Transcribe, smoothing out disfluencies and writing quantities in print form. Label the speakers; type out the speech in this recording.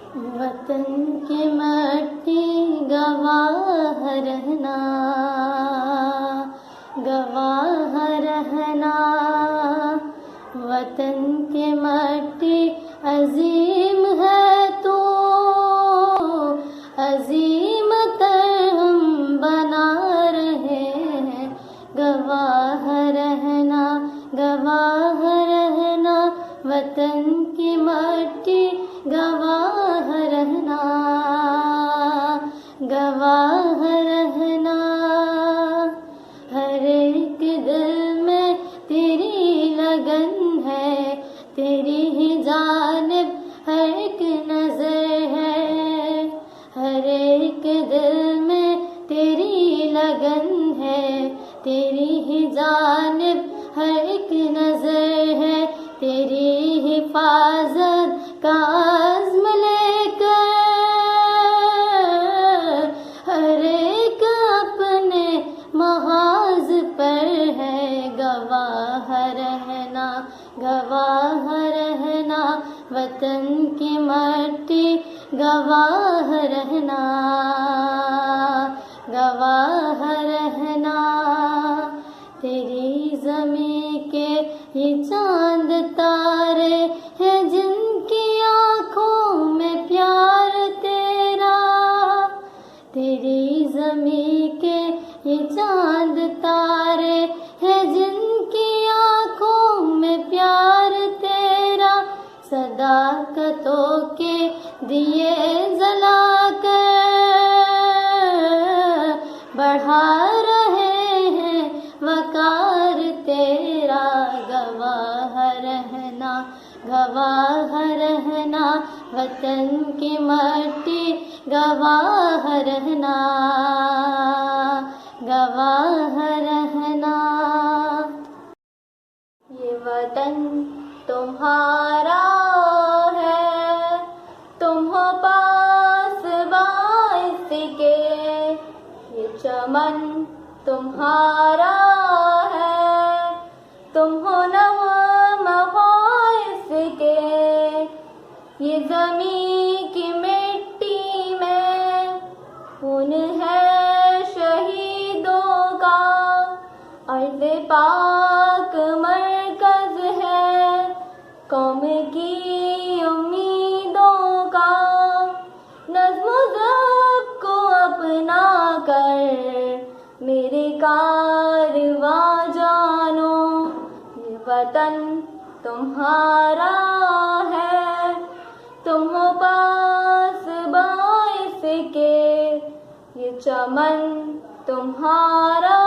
Speaker 1: वतन की मट्टी गवाह रहना, गवाह रहना। वतन की मट्टी अजीम है तो अजीम तर हम बना रहे हैं। गवाह रहना, गवाह रहना। वतन की मट्टी गवाह रहना, गवाह रहना। हर एक दिल में तेरी लगन है, तेरी ही जानिब हर एक नजर है। हर एक दिल में तेरी लगन है, तेरी ही जानिब हर एक नजर है। तेरी हिफाजत का आज़्म लेकर हर एक अपने महाज पर है। गवाह रहना, गवाह रहना। वतन की मट्टी गवाह रहना, गवाह रहना। तेरी ज़मीं के ये चांद तारे हैं जिनकी आँखों में प्यार तेरा। तेरी ज़मीं के ये चांद तारे हैं जिनकी आँखों में प्यार तेरा। सदाकतों के दिए जलाकर बढ़ा रहे हैं वकार तेरा। गवाह रहना, गवाह रहना। वतन की मट्टी गवाह रहना, गवाह रहना। ये वतन तुम्हारा है, तुम हो पास बाइस के। ये चमन तुम्हारा है, तुम हो नग़्मा इसके। ये ज़मीं की मिट्टी में खून है शहीदों का। अर्ज़ पाक मरकज़ है कौम की उम्मीदों का। नज़्म ज़ब्त को अपना कर मेरे कारवां जानो। ये वतन तुम्हारा है, तुम हो पास बाइस के। ये चमन तुम्हारा